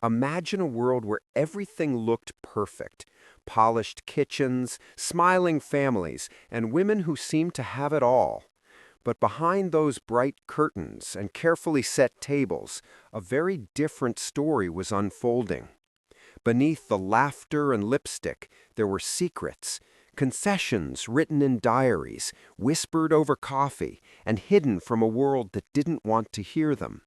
Imagine a world where everything looked perfect. Polished kitchens, smiling families, and women who seemed to have it all. But behind those bright curtains and carefully set tables, a very different story was unfolding. Beneath the laughter and lipstick, there were secrets, confessions written in diaries, whispered over coffee, and hidden from a world that didn't want to hear them.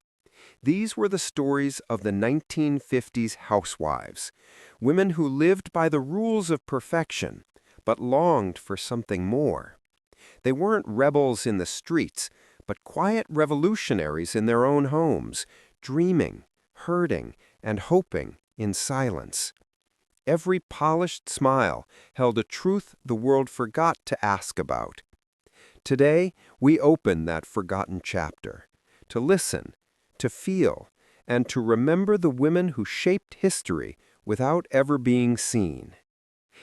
These were the stories of the 1950s housewives, women who lived by the rules of perfection, but longed for something more. They weren't rebels in the streets, but quiet revolutionaries in their own homes, dreaming, hurting, and hoping in silence. Every polished smile held a truth the world forgot to ask about. Today, we open that forgotten chapter, to listen, to feel, and to remember the women who shaped history without ever being seen.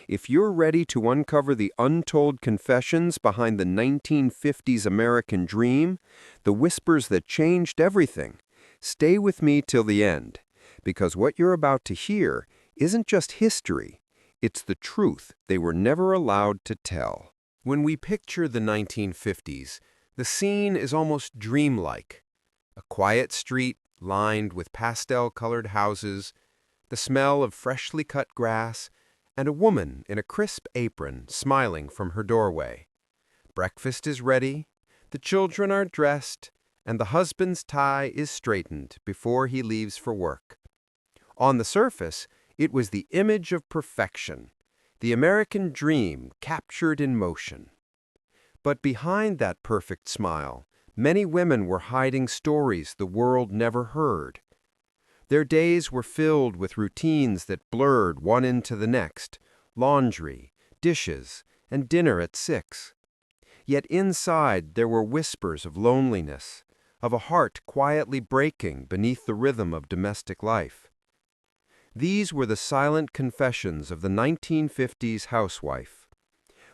If you're ready to uncover the untold confessions behind the 1950s American dream, the whispers that changed everything, stay with me till the end, because what you're about to hear isn't just history, it's the truth they were never allowed to tell. When we picture the 1950s, the scene is almost dreamlike. A quiet street lined with pastel-colored houses, the smell of freshly cut grass, and a woman in a crisp apron smiling from her doorway. Breakfast is ready, the children are dressed, and the husband's tie is straightened before he leaves for work. On the surface, it was the image of perfection, the American dream captured in motion. But behind that perfect smile, many women were hiding stories the world never heard. Their days were filled with routines that blurred one into the next, laundry, dishes, and dinner at 6. Yet inside there were whispers of loneliness, of a heart quietly breaking beneath the rhythm of domestic life. These were the silent confessions of the 1950s housewife.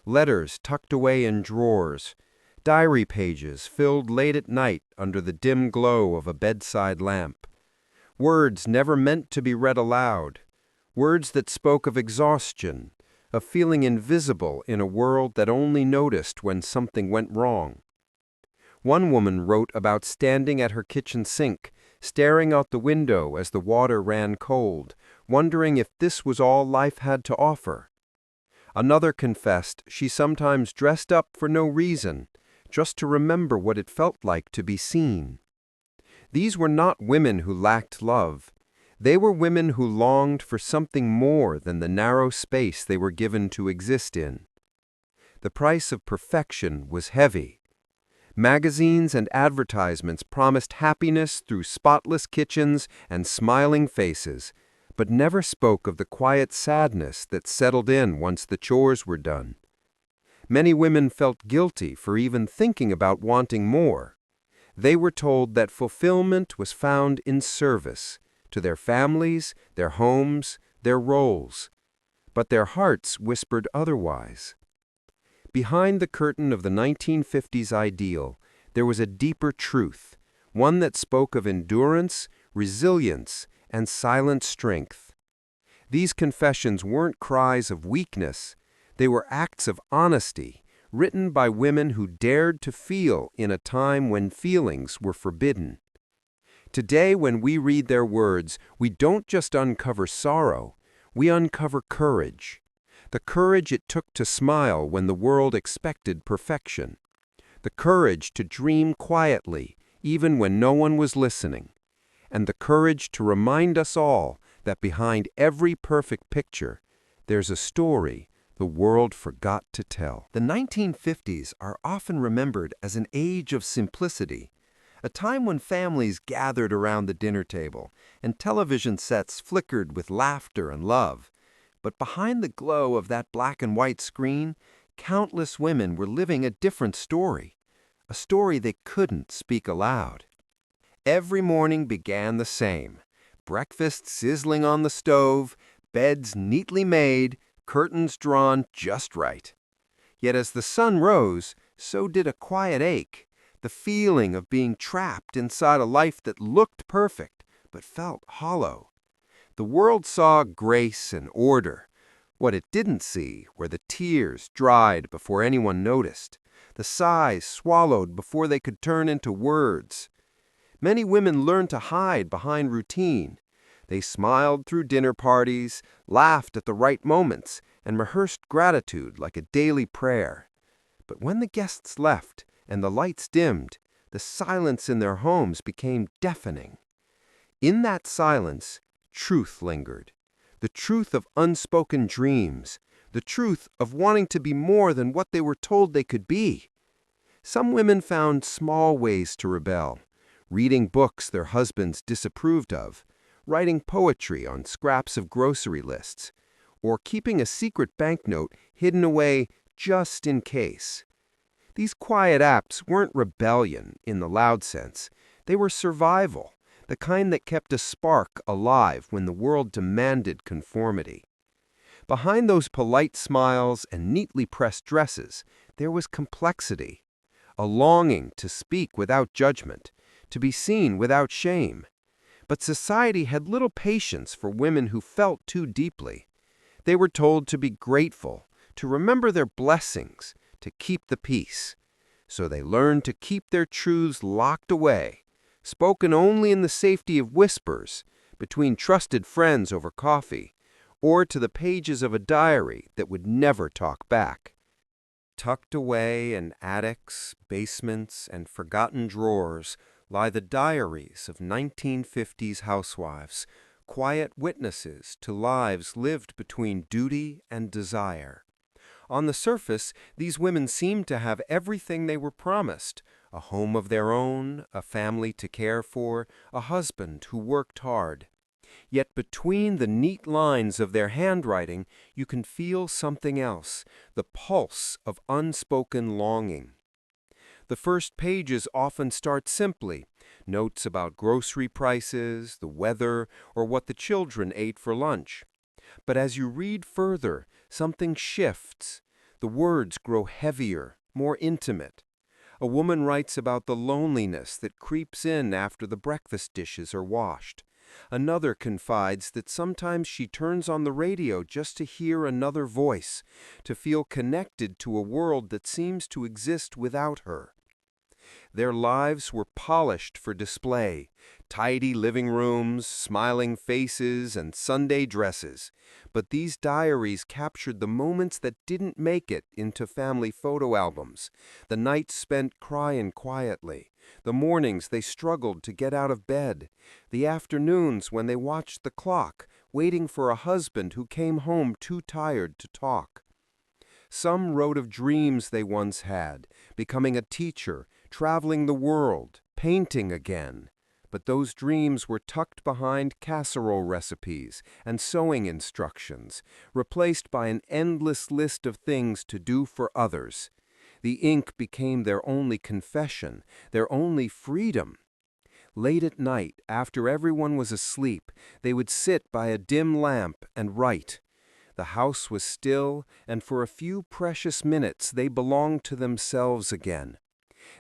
Letters tucked away in drawers, diary pages filled late at night under the dim glow of a bedside lamp. Words never meant to be read aloud. Words that spoke of exhaustion, of feeling invisible in a world that only noticed when something went wrong. One woman wrote about standing at her kitchen sink, staring out the window as the water ran cold, wondering if this was all life had to offer. Another confessed she sometimes dressed up for no reason, just to remember what it felt like to be seen. These were not women who lacked love. They were women who longed for something more than the narrow space they were given to exist in. The price of perfection was heavy. Magazines and advertisements promised happiness through spotless kitchens and smiling faces, but never spoke of the quiet sadness that settled in once the chores were done. Many women felt guilty for even thinking about wanting more. They were told that fulfillment was found in service to their families, their homes, their roles. But their hearts whispered otherwise. Behind the curtain of the 1950s ideal, there was a deeper truth, one that spoke of endurance, resilience, and silent strength. These confessions weren't cries of weakness, they were acts of honesty, written by women who dared to feel in a time when feelings were forbidden. Today, when we read their words, we don't just uncover sorrow, we uncover courage. The courage it took to smile when the world expected perfection. The courage to dream quietly, even when no one was listening. And the courage to remind us all that behind every perfect picture, there's a story the world forgot to tell. The 1950s are often remembered as an age of simplicity, a time when families gathered around the dinner table and television sets flickered with laughter and love. But behind the glow of that black and white screen, countless women were living a different story, a story they couldn't speak aloud. Every morning began the same, breakfast sizzling on the stove, beds neatly made, curtains drawn just right. Yet as the sun rose, so did a quiet ache, the feeling of being trapped inside a life that looked perfect but felt hollow. The world saw grace and order. What it didn't see were the tears dried before anyone noticed, the sighs swallowed before they could turn into words. Many women learned to hide behind routine. They smiled through dinner parties, laughed at the right moments, and rehearsed gratitude like a daily prayer. But when the guests left and the lights dimmed, the silence in their homes became deafening. In that silence, truth lingered. The truth of unspoken dreams, the truth of wanting to be more than what they were told they could be. Some women found small ways to rebel, reading books their husbands disapproved of, writing poetry on scraps of grocery lists, or keeping a secret banknote hidden away just in case. These quiet acts weren't rebellion in the loud sense. They were survival, the kind that kept a spark alive when the world demanded conformity. Behind those polite smiles and neatly pressed dresses, there was complexity, a longing to speak without judgment, to be seen without shame. But society had little patience for women who felt too deeply. They were told to be grateful, to remember their blessings, to keep the peace. So they learned to keep their truths locked away, spoken only in the safety of whispers, between trusted friends over coffee, or to the pages of a diary that would never talk back. Tucked away in attics, basements, and forgotten drawers lie the diaries of 1950s housewives, quiet witnesses to lives lived between duty and desire. On the surface, these women seemed to have everything they were promised: a home of their own, a family to care for, a husband who worked hard. Yet between the neat lines of their handwriting, you can feel something else, the pulse of unspoken longing. The first pages often start simply, notes about grocery prices, the weather, or what the children ate for lunch. But as you read further, something shifts. The words grow heavier, more intimate. A woman writes about the loneliness that creeps in after the breakfast dishes are washed. Another confides that sometimes she turns on the radio just to hear another voice, to feel connected to a world that seems to exist without her. Their lives were polished for display: tidy living rooms, smiling faces, and Sunday dresses. But these diaries captured the moments that didn't make it into family photo albums, the nights spent crying quietly, the mornings they struggled to get out of bed, the afternoons when they watched the clock, waiting for a husband who came home too tired to talk. Some wrote of dreams they once had, becoming a teacher, traveling the world, painting again. But those dreams were tucked behind casserole recipes and sewing instructions, replaced by an endless list of things to do for others. The ink became their only confession, their only freedom. Late at night, after everyone was asleep, they would sit by a dim lamp and write. The house was still, and for a few precious minutes they belonged to themselves again.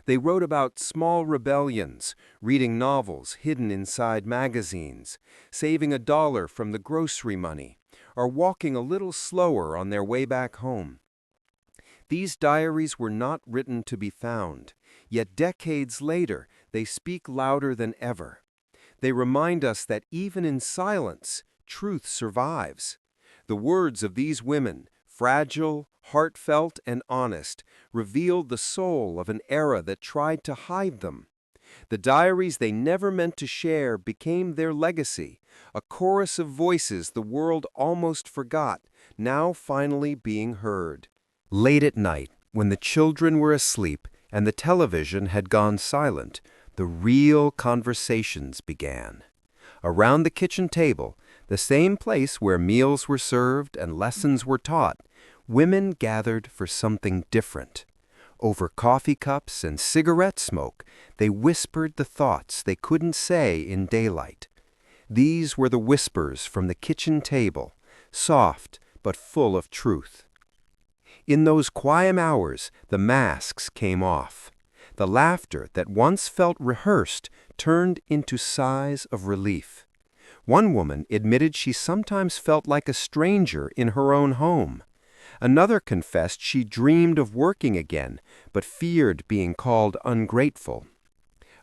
They wrote about small rebellions, reading novels hidden inside magazines, saving $1 from the grocery money, or walking a little slower on their way back home. These diaries were not written to be found, yet decades later they speak louder than ever. They remind us that even in silence, truth survives. The words of these women, fragile, heartfelt, and honest, revealed the soul of an era that tried to hide them. The diaries they never meant to share became their legacy, a chorus of voices the world almost forgot, now finally being heard. Late at night, when the children were asleep and the television had gone silent, the real conversations began. Around the kitchen table, the same place where meals were served and lessons were taught, women gathered for something different. Over coffee cups and cigarette smoke, they whispered the thoughts they couldn't say in daylight. These were the whispers from the kitchen table, soft but full of truth. In those quiet hours, the masks came off. The laughter that once felt rehearsed turned into sighs of relief. One woman admitted she sometimes felt like a stranger in her own home. Another confessed she dreamed of working again, but feared being called ungrateful.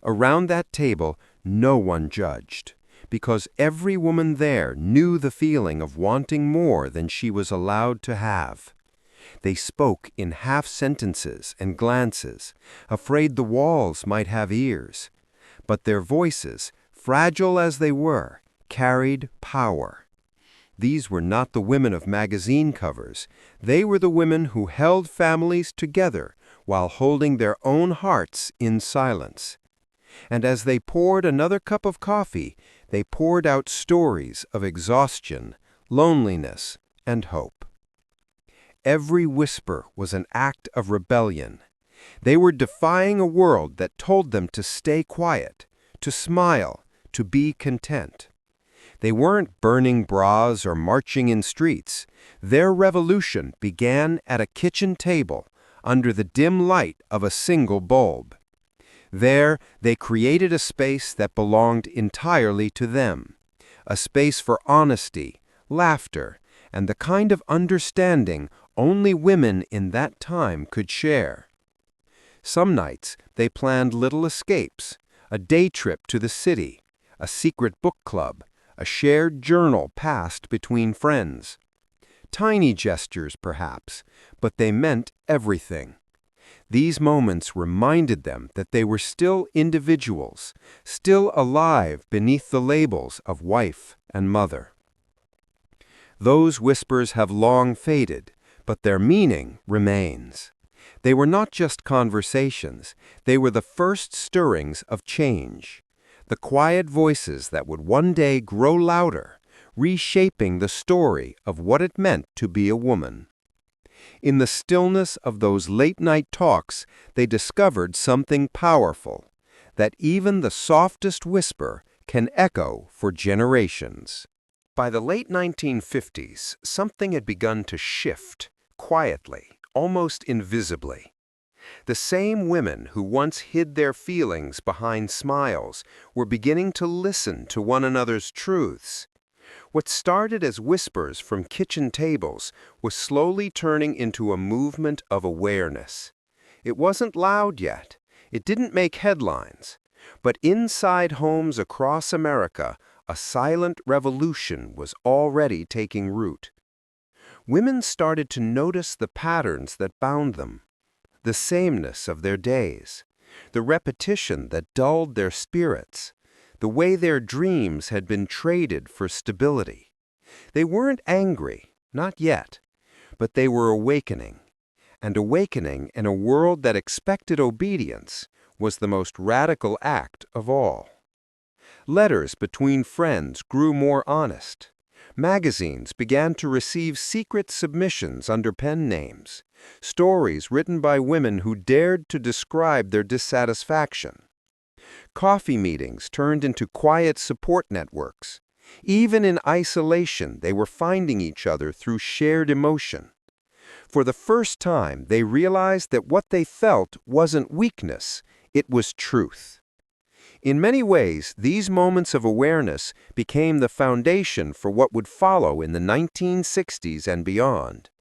Around that table, no one judged, because every woman there knew the feeling of wanting more than she was allowed to have. They spoke in half-sentences and glances, afraid the walls might have ears. But their voices, fragile as they were, carried power. These were not the women of magazine covers. They were the women who held families together while holding their own hearts in silence. And as they poured another cup of coffee, they poured out stories of exhaustion, loneliness, and hope. Every whisper was an act of rebellion. They were defying a world that told them to stay quiet, to smile, to be content. They weren't burning bras or marching in streets. Their revolution began at a kitchen table under the dim light of a single bulb. There, they created a space that belonged entirely to them, a space for honesty, laughter, and the kind of understanding only women in that time could share. Some nights, they planned little escapes, a day trip to the city, a secret book club, a shared journal passed between friends. Tiny gestures, perhaps, but they meant everything. These moments reminded them that they were still individuals, still alive beneath the labels of wife and mother. Those whispers have long faded, but their meaning remains. They were not just conversations, they were the first stirrings of change, the quiet voices that would one day grow louder, reshaping the story of what it meant to be a woman. In the stillness of those late-night talks, they discovered something powerful, that even the softest whisper can echo for generations. By the late 1950s, something had begun to shift, quietly, almost invisibly. The same women who once hid their feelings behind smiles were beginning to listen to one another's truths. What started as whispers from kitchen tables was slowly turning into a movement of awareness. It wasn't loud yet. It didn't make headlines. But inside homes across America, a silent revolution was already taking root. Women started to notice the patterns that bound them, the sameness of their days, the repetition that dulled their spirits, the way their dreams had been traded for stability. They weren't angry, not yet, but they were awakening. And awakening in a world that expected obedience was the most radical act of all. Letters between friends grew more honest. Magazines began to receive secret submissions under pen names, stories written by women who dared to describe their dissatisfaction. Coffee meetings turned into quiet support networks. Even in isolation, they were finding each other through shared emotion. For the first time, they realized that what they felt wasn't weakness, it was truth. In many ways, these moments of awareness became the foundation for what would follow in the 1960s and beyond.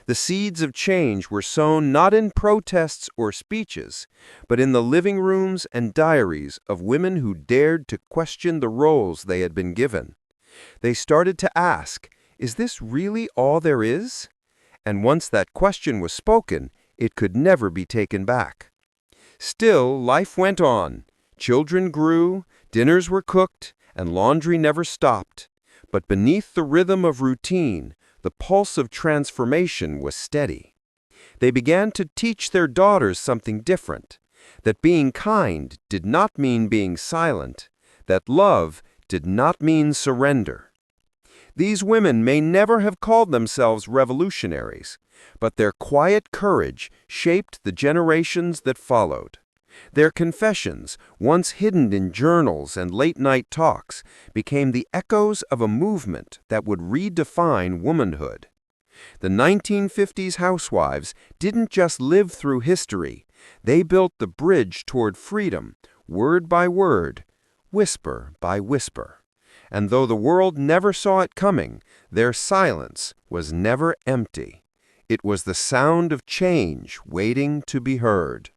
The seeds of change were sown not in protests or speeches, but in the living rooms and diaries of women who dared to question the roles they had been given. They started to ask, is this really all there is? And once that question was spoken, it could never be taken back. Still, life went on. Children grew, dinners were cooked, and laundry never stopped. But beneath the rhythm of routine, the pulse of transformation was steady. They began to teach their daughters something different, that being kind did not mean being silent, that love did not mean surrender. These women may never have called themselves revolutionaries, but their quiet courage shaped the generations that followed. Their confessions, once hidden in journals and late-night talks, became the echoes of a movement that would redefine womanhood. The 1950s Housewives didn't just live through history. They built the bridge toward freedom, word by word, whisper by whisper. And though the world never saw it coming, their silence was never empty. It was the sound of change waiting to be heard.